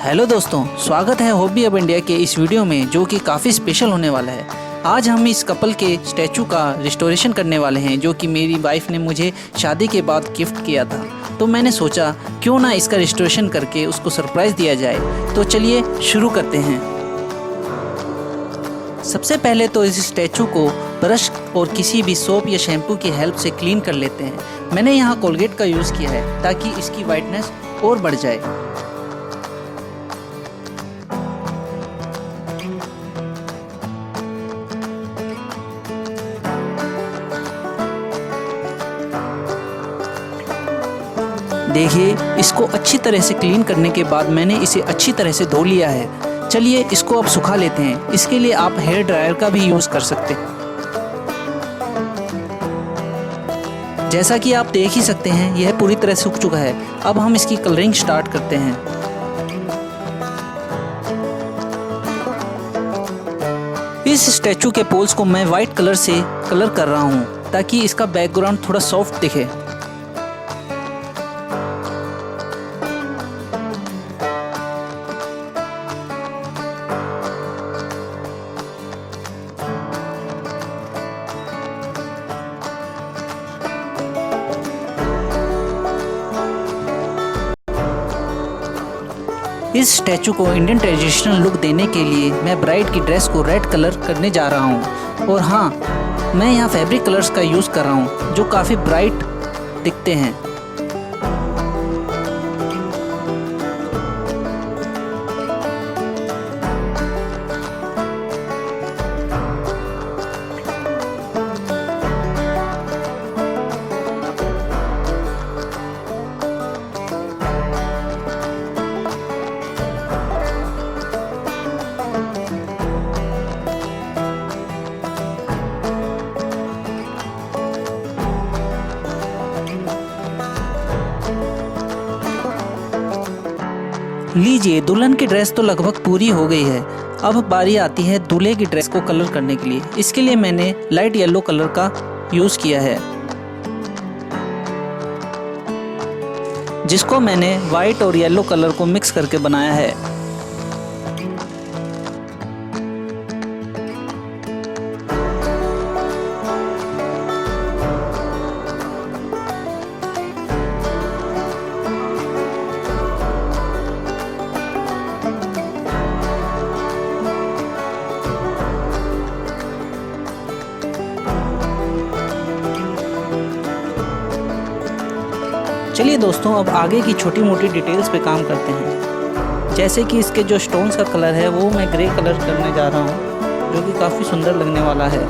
Hello दोस्तों, स्वागत है हॉबी अब इंडिया के इस वीडियो में जो कि काफ़ी स्पेशल होने वाला है। आज हम इस कपल के स्टैचू का रिस्टोरेशन करने वाले हैं जो कि मेरी वाइफ ने मुझे शादी के बाद गिफ्ट किया था। तो मैंने सोचा क्यों ना इसका रिस्टोरेशन करके उसको सरप्राइज़ दिया जाए। तो चलिए शुरू करते हैं। सबसे पहले तो इस स्टैचू को ब्रश और किसी भी सोप या शैम्पू की हेल्प से क्लीन कर लेते हैं। मैंने यहाँ कोलगेट का यूज़ किया है ताकि इसकी वाइटनेस और बढ़ जाए। देखिए, इसको अच्छी तरह से क्लीन करने के बाद मैंने इसे अच्छी तरह से धो लिया है। चलिए इसको अब सुखा लेते हैं। इसके लिए आप हेयर ड्रायर का भी यूज़ कर सकते हैं। जैसा कि आप देख ही सकते हैं, यह पूरी तरह सूख चुका है। अब हम इसकी कलरिंग स्टार्ट करते हैं। इस स्टैचू के पोल्स को मैं वाइट कलर से कलर कर रहा हूँ ताकि इसका बैकग्राउंड थोड़ा सॉफ्ट दिखे। इस स्टैचू को इंडियन ट्रेडिशनल लुक देने के लिए मैं ब्राइड की ड्रेस को रेड कलर करने जा रहा हूँ। और हाँ, मैं यहाँ फैब्रिक कलर्स का यूज़ कर रहा हूँ जो काफ़ी ब्राइट दिखते हैं। लीजिए, दुल्हन की ड्रेस तो लगभग पूरी हो गई है। अब बारी आती है दूल्हे की ड्रेस को कलर करने के लिए। इसके लिए मैंने लाइट येलो कलर का यूज़ किया है, जिसको मैंने वाइट और येलो कलर को मिक्स करके बनाया है। चलिए दोस्तों, अब आगे की छोटी मोटी डिटेल्स पे काम करते हैं। जैसे कि इसके जो स्टोन्स का कलर है वो मैं ग्रे कलर करने जा रहा हूँ, जो कि काफ़ी सुंदर लगने वाला है।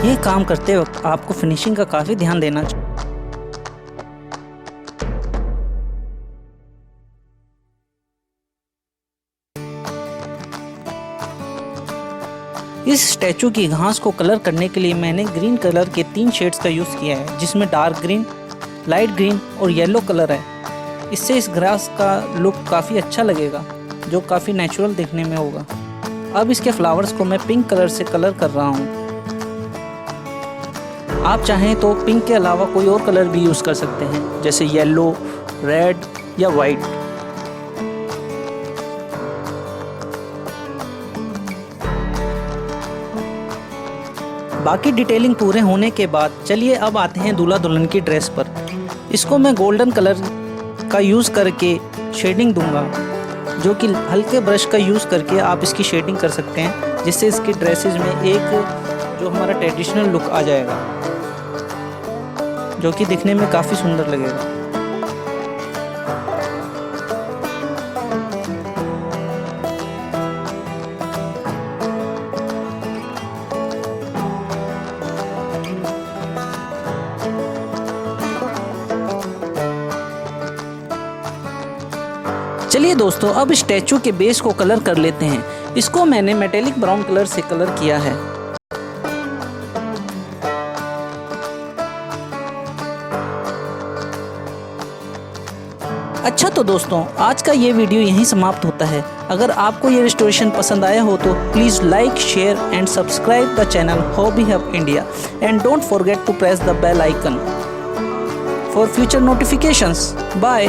ये काम करते वक्त आपको फिनिशिंग का काफ़ी ध्यान देना चाहिए। इस स्टैचू की घास को कलर करने के लिए मैंने ग्रीन कलर के 3 शेड्स का यूज़ किया है, जिसमें डार्क ग्रीन, लाइट ग्रीन और येलो कलर है। इससे इस घास का लुक काफ़ी अच्छा लगेगा, जो काफ़ी नेचुरल दिखने में होगा। अब इसके फ्लावर्स को मैं पिंक कलर से कलर कर रहा हूँ। आप चाहें तो पिंक के अलावा कोई और कलर भी यूज़ कर सकते हैं, जैसे येलो, रेड या वाइट। बाकी डिटेलिंग पूरे होने के बाद चलिए अब आते हैं दूल्हा दुल्हन की ड्रेस पर। इसको मैं गोल्डन कलर का यूज़ करके शेडिंग दूंगा, जो कि हल्के ब्रश का यूज़ करके आप इसकी शेडिंग कर सकते हैं, जिससे इसकी ड्रेसेस में एक जो हमारा ट्रेडिशनल लुक आ जाएगा, जो कि दिखने में काफ़ी सुंदर लगेगा। चलिए दोस्तों, अब स्टैचू के बेस को कलर कर लेते हैं। इसको मैंने मेटेलिक ब्राउन कलर से कलर किया है। अच्छा तो दोस्तों, आज का ये वीडियो यहीं समाप्त होता है। अगर आपको ये रिस्टोरेशन पसंद आया हो तो please like, share and subscribe the channel hobby hub India and don't forget to press the bell icon for future notifications. Bye.